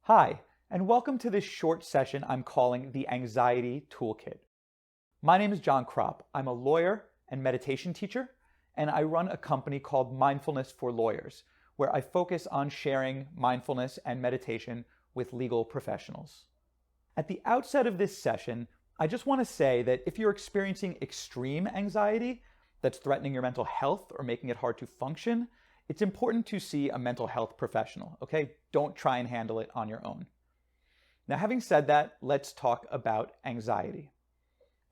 Hi, and welcome to this short session I'm calling the Anxiety Toolkit. My name is Jon Krop. I'm a lawyer and meditation teacher, and I run a company called Mindfulness for Lawyers, where I focus on sharing mindfulness and meditation with legal professionals. At the outset of this session, I just want to say that if you're experiencing extreme anxiety that's threatening your mental health or making it hard to function, it's important to see a mental health professional, okay? Don't try and handle it on your own. Now, having said that, let's talk about anxiety.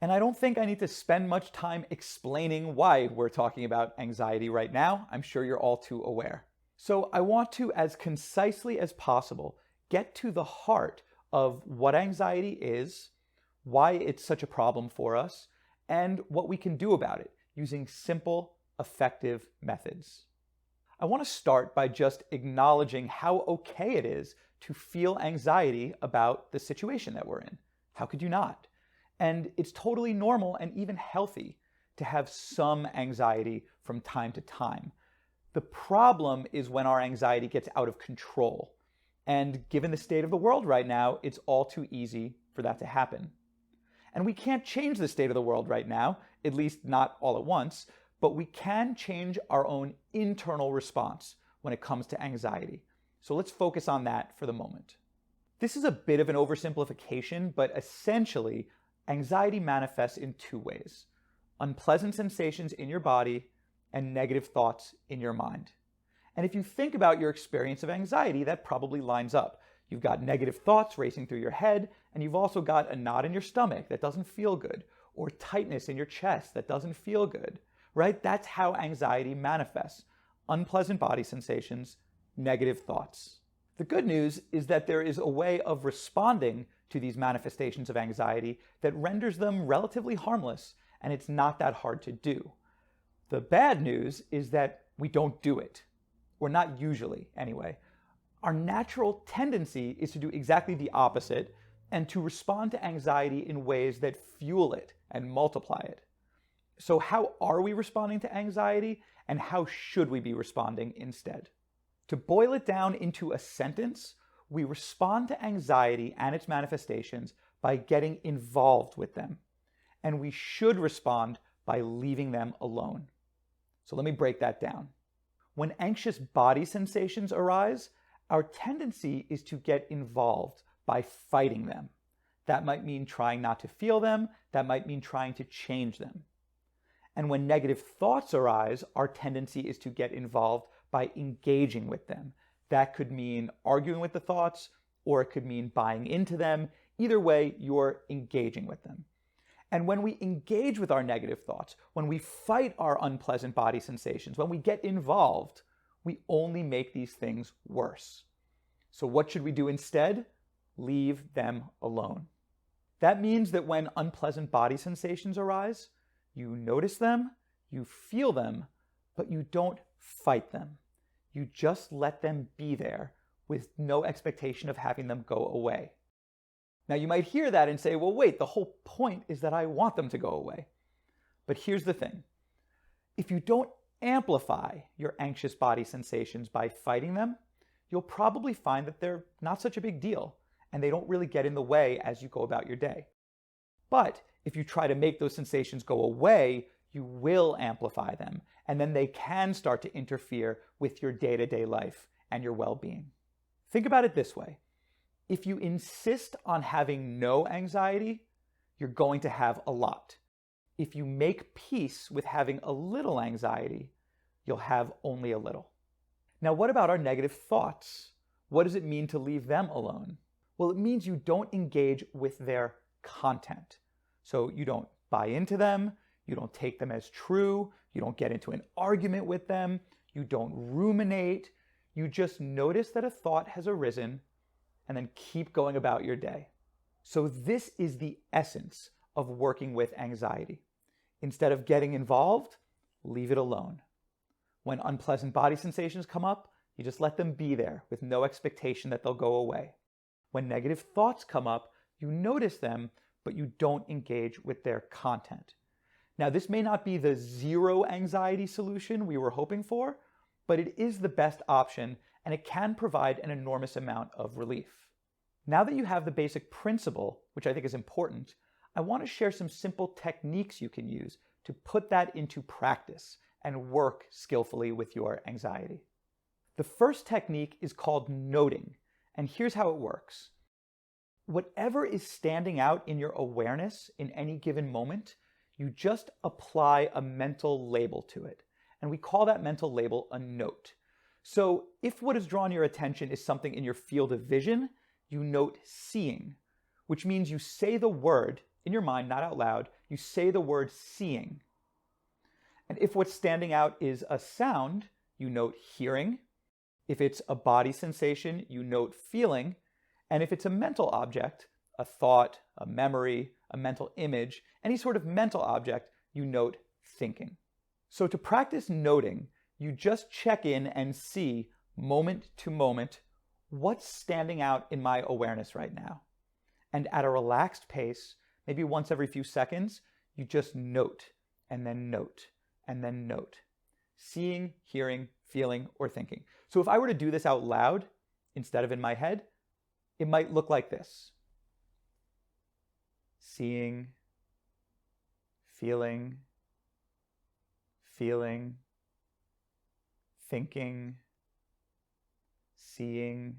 And I don't think I need to spend much time explaining why we're talking about anxiety right now. I'm sure you're all too aware. So I want to, as concisely as possible, get to the heart of what anxiety is, why it's such a problem for us, and what we can do about it using simple, effective methods. I want to start by just acknowledging how okay it is to feel anxiety about the situation that we're in. How could you not? And it's totally normal and even healthy to have some anxiety from time to time. The problem is when our anxiety gets out of control. And given the state of the world right now, it's all too easy for that to happen. And we can't change the state of the world right now, at least not all at once, but we can change our own internal response when it comes to anxiety. So let's focus on that for the moment. This is a bit of an oversimplification, but essentially, anxiety manifests in two ways: unpleasant sensations in your body and negative thoughts in your mind. And if you think about your experience of anxiety, that probably lines up. You've got negative thoughts racing through your head, and you've also got a knot in your stomach that doesn't feel good, or tightness in your chest that doesn't feel good. Right? That's how anxiety manifests. Unpleasant body sensations, negative thoughts. The good news is that there is a way of responding to these manifestations of anxiety that renders them relatively harmless, and it's not that hard to do. The bad news is that we don't do it, or not usually anyway. Our natural tendency is to do exactly the opposite and to respond to anxiety in ways that fuel it and multiply it. So how are we responding to anxiety, and how should we be responding instead? To boil it down into a sentence, we respond to anxiety and its manifestations by getting involved with them. And we should respond by leaving them alone. So let me break that down. When anxious body sensations arise, our tendency is to get involved by fighting them. That might mean trying not to feel them. That might mean trying to change them. And when negative thoughts arise, our tendency is to get involved by engaging with them. That could mean arguing with the thoughts, or it could mean buying into them. Either way, you're engaging with them. And when we engage with our negative thoughts, when we fight our unpleasant body sensations, when we get involved, we only make these things worse. So what should we do instead? Leave them alone. That means that when unpleasant body sensations arise, you notice them, you feel them, but you don't fight them. You just let them be there with no expectation of having them go away. Now you might hear that and say, well, wait, the whole point is that I want them to go away. But here's the thing. If you don't amplify your anxious body sensations by fighting them, you'll probably find that they're not such a big deal and they don't really get in the way as you go about your day. But if you try to make those sensations go away, you will amplify them, and then they can start to interfere with your day-to-day life and your well-being. Think about it this way. If you insist on having no anxiety, you're going to have a lot. If you make peace with having a little anxiety, you'll have only a little. Now, what about our negative thoughts? What does it mean to leave them alone? Well, it means you don't engage with their content. So you don't buy into them, you don't take them as true, you don't get into an argument with them, you don't ruminate, you just notice that a thought has arisen and then keep going about your day. So this is the essence of working with anxiety. Instead of getting involved, leave it alone. When unpleasant body sensations come up, you just let them be there with no expectation that they'll go away. When negative thoughts come up, you notice them, but you don't engage with their content. Now, this may not be the zero anxiety solution we were hoping for, but it is the best option, and it can provide an enormous amount of relief. Now that you have the basic principle, which I think is important, I want to share some simple techniques you can use to put that into practice and work skillfully with your anxiety. The first technique is called noting, and here's how it works. Whatever is standing out in your awareness in any given moment, you just apply a mental label to it. And we call that mental label a note. So if what has drawn your attention is something in your field of vision, you note seeing, which means you say the word in your mind, not out loud, you say the word seeing. And if what's standing out is a sound, you note hearing. If it's a body sensation, you note feeling. And if it's a mental object, a thought, a memory, a mental image, any sort of mental object, you note thinking. So to practice noting, you just check in and see moment to moment what's standing out in my awareness right now. And at a relaxed pace, maybe once every few seconds, you just note and then note and then note. Seeing, hearing, feeling, or thinking. So if I were to do this out loud instead of in my head, it might look like this. Seeing, feeling, feeling, thinking, seeing,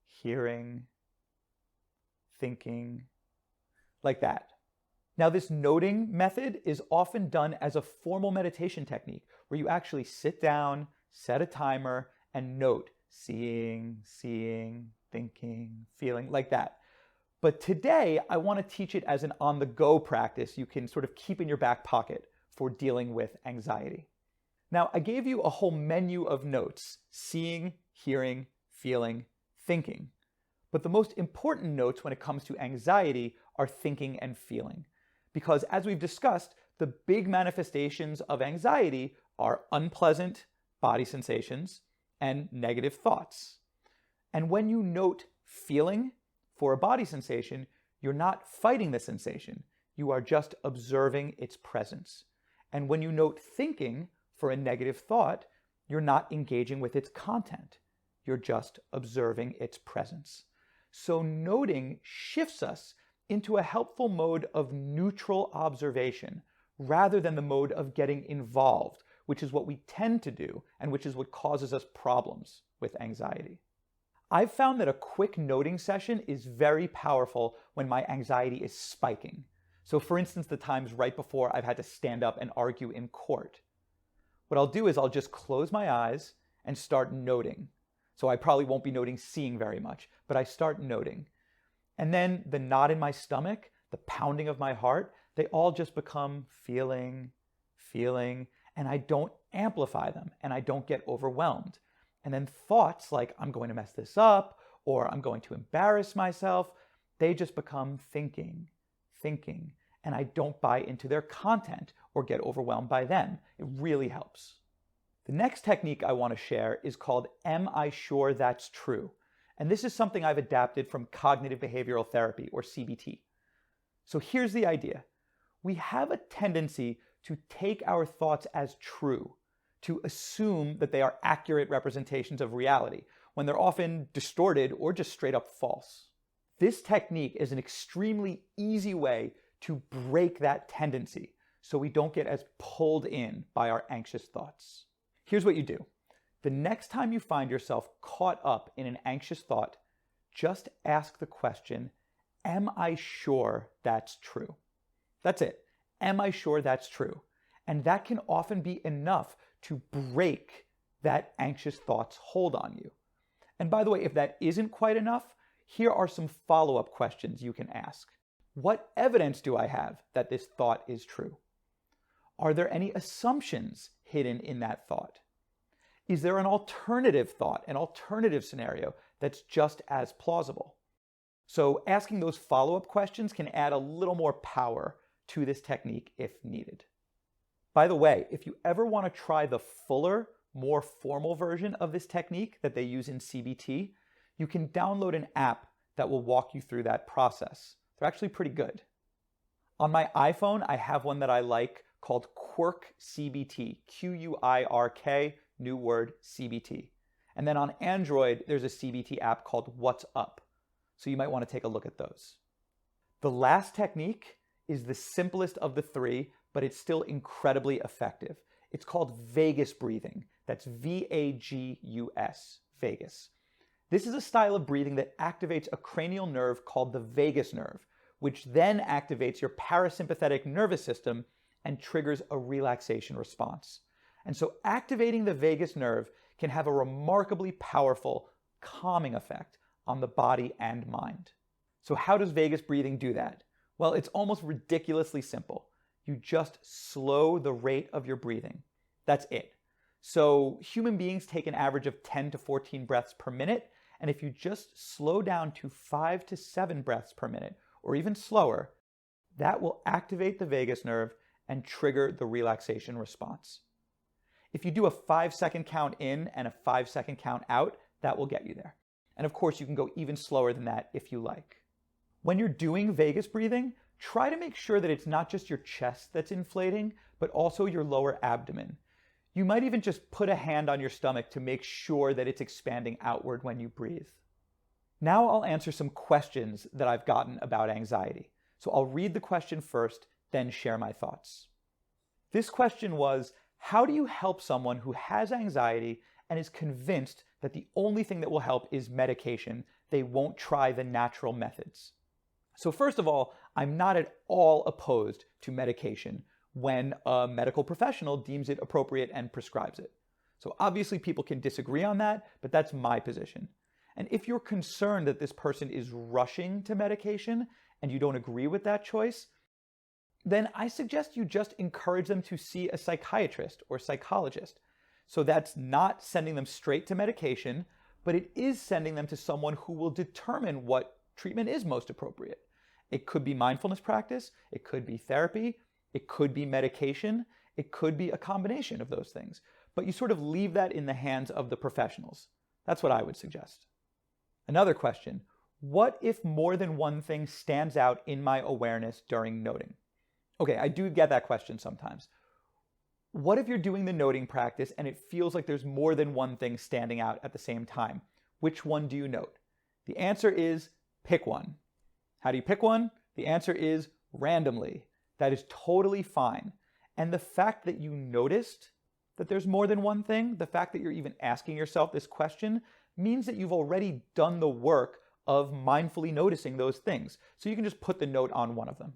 hearing, thinking, like that. Now, this noting method is often done as a formal meditation technique where you actually sit down, set a timer, and note seeing, seeing, thinking, feeling, like that. But today, I want to teach it as an on-the-go practice you can sort of keep in your back pocket for dealing with anxiety. Now, I gave you a whole menu of notes: seeing, hearing, feeling, thinking. But the most important notes when it comes to anxiety are thinking and feeling. Because as we've discussed, the big manifestations of anxiety are unpleasant body sensations and negative thoughts. And when you note feeling for a body sensation, you're not fighting the sensation. You are just observing its presence. And when you note thinking for a negative thought, you're not engaging with its content. You're just observing its presence. So noting shifts us into a helpful mode of neutral observation rather than the mode of getting involved, which is what we tend to do and which is what causes us problems with anxiety. I've found that a quick noting session is very powerful when my anxiety is spiking. So for instance, the times right before I've had to stand up and argue in court. What I'll do is I'll just close my eyes and start noting. So I probably won't be noting seeing very much, but I start noting. And then the knot in my stomach, the pounding of my heart, they all just become feeling, feeling, and I don't amplify them and I don't get overwhelmed. And then thoughts like I'm going to mess this up or I'm going to embarrass myself, they just become thinking, thinking, and I don't buy into their content or get overwhelmed by them. It really helps. The next technique I want to share is called Am I Sure That's True? And this is something I've adapted from cognitive behavioral therapy, or CBT. So here's the idea. We have a tendency to take our thoughts as true, to assume that they are accurate representations of reality, when they're often distorted or just straight up false. This technique is an extremely easy way to break that tendency so we don't get as pulled in by our anxious thoughts. Here's what you do. The next time you find yourself caught up in an anxious thought, just ask the question, am I sure that's true? That's it. Am I sure that's true? And that can often be enough to break that anxious thought's hold on you. And by the way, if that isn't quite enough, here are some follow-up questions you can ask. What evidence do I have that this thought is true? Are there any assumptions hidden in that thought? Is there an alternative thought, an alternative scenario that's just as plausible? So asking those follow-up questions can add a little more power to this technique if needed. By the way, if you ever want to try the fuller, more formal version of this technique that they use in CBT, you can download an app that will walk you through that process. They're actually pretty good. On my iPhone, I have one that I like called Quirk CBT, Q-U-I-R-K, new word, CBT. And then on Android, there's a CBT app called What's Up. So you might want to take a look at those. The last technique is the simplest of the three, but it's still incredibly effective. It's called vagus breathing. That's V-A-G-U-S, vagus. This is a style of breathing that activates a cranial nerve called the vagus nerve, which then activates your parasympathetic nervous system and triggers a relaxation response. And so activating the vagus nerve can have a remarkably powerful calming effect on the body and mind. So how does vagus breathing do that? Well, it's almost ridiculously simple. You just slow the rate of your breathing. That's it. So human beings take an average of 10 to 14 breaths per minute, and if you just slow down to 5 to 7 breaths per minute, or even slower, that will activate the vagus nerve and trigger the relaxation response. If you do a 5-second count in and a 5-second count out, that will get you there. And of course, you can go even slower than that if you like. When you're doing vagus breathing, try to make sure that it's not just your chest that's inflating, but also your lower abdomen. You might even just put a hand on your stomach to make sure that it's expanding outward when you breathe. Now I'll answer some questions that I've gotten about anxiety. So I'll read the question first, then share my thoughts. This question was, how do you help someone who has anxiety and is convinced that the only thing that will help is medication? They won't try the natural methods. So first of all, I'm not at all opposed to medication when a medical professional deems it appropriate and prescribes it. So obviously people can disagree on that, but that's my position. And if you're concerned that this person is rushing to medication and you don't agree with that choice, then I suggest you just encourage them to see a psychiatrist or psychologist. So that's not sending them straight to medication, but it is sending them to someone who will determine what treatment is most appropriate. It could be mindfulness practice, it could be therapy, it could be medication, it could be a combination of those things. But you sort of leave that in the hands of the professionals. That's what I would suggest. Another question, what if more than one thing stands out in my awareness during noting? Okay, I do get that question sometimes. What if you're doing the noting practice and it feels like there's more than one thing standing out at the same time? Which one do you note? The answer is pick one. How do you pick one? The answer is randomly. That is totally fine. And the fact that you noticed that there's more than one thing, the fact that you're even asking yourself this question, means that you've already done the work of mindfully noticing those things. So you can just put the note on one of them.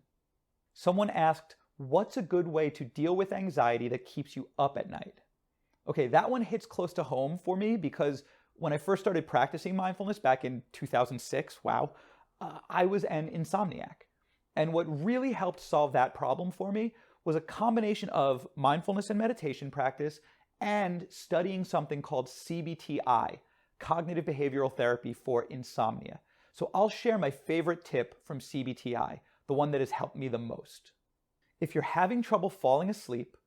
Someone asked, what's a good way to deal with anxiety that keeps you up at night? Okay, that one hits close to home for me because when I first started practicing mindfulness back in 2006, I was an insomniac. And what really helped solve that problem for me was a combination of mindfulness and meditation practice and studying something called CBTI, Cognitive Behavioral Therapy for Insomnia. So I'll share my favorite tip from CBTI, the one that has helped me the most. If you're having trouble falling asleep,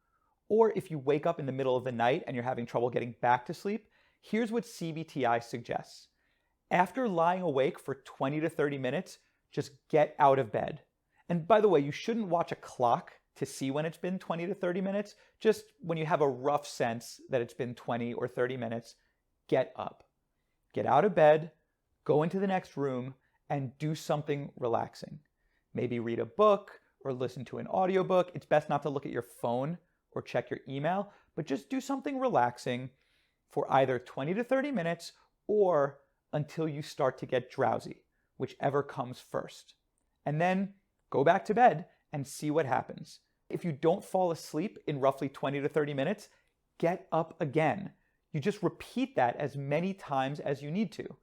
or if you wake up in the middle of the night and you're having trouble getting back to sleep, here's what CBTI suggests. After lying awake for 20 to 30 minutes, just get out of bed. And by the way, you shouldn't watch a clock to see when it's been 20 to 30 minutes. Just when you have a rough sense that it's been 20 or 30 minutes, get up. Get out of bed, go into the next room, and do something relaxing. Maybe read a book or listen to an audiobook. It's best not to look at your phone or check your email, but just do something relaxing for either 20 to 30 minutes or until you start to get drowsy, whichever comes first. And then go back to bed and see what happens. If you don't fall asleep in roughly 20 to 30 minutes, get up again. You just repeat that as many times as you need to.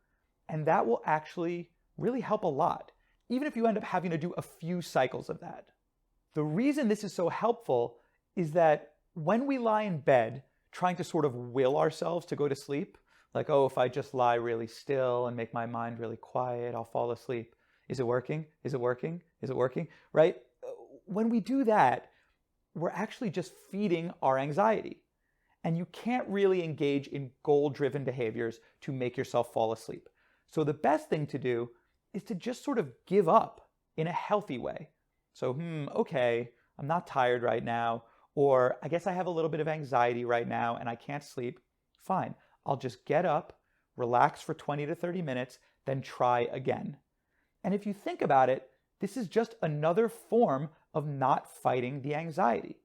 And that will actually really help a lot, even if you end up having to do a few cycles of that. The reason this is so helpful is that when we lie in bed trying to sort of will ourselves to go to sleep, like, oh, if I just lie really still and make my mind really quiet, I'll fall asleep. Is it working? Is it working? Is it working? Right? When we do that, we're actually just feeding our anxiety. And you can't really engage in goal-driven behaviors to make yourself fall asleep. So the best thing to do is to just sort of give up in a healthy way. So, okay, I'm not tired right now, or I guess I have a little bit of anxiety right now and I can't sleep. Fine, I'll just get up, relax for 20 to 30 minutes, then try again. And if you think about it, this is just another form of not fighting the anxiety.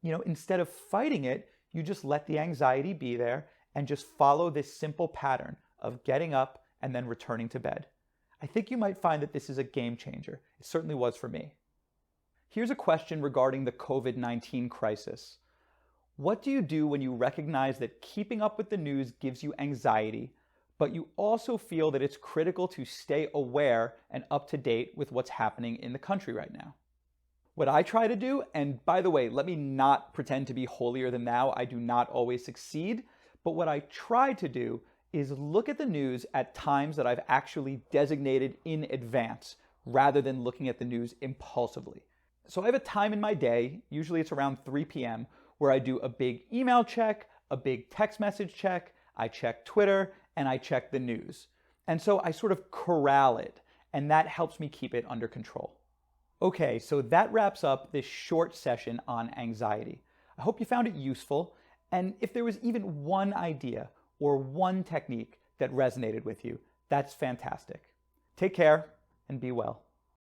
Instead of fighting it, you just let the anxiety be there and just follow this simple pattern of getting up and then returning to bed. I think you might find that this is a game changer. It certainly was for me. Here's a question regarding the COVID-19 crisis. What do you do when you recognize that keeping up with the news gives you anxiety, but you also feel that it's critical to stay aware and up to date with what's happening in the country right now? What I try to do, and by the way, let me not pretend to be holier than thou, I do not always succeed, but what I try to do is look at the news at times that I've actually designated in advance, rather than looking at the news impulsively. So I have a time in my day, usually it's around 3 p.m., where I do a big email check, a big text message check, I check Twitter, and I check the news. And so I sort of corral it, and that helps me keep it under control. Okay, so that wraps up this short session on anxiety. I hope you found it useful, and if there was even one idea or one technique that resonated with you, that's fantastic. Take care and be well.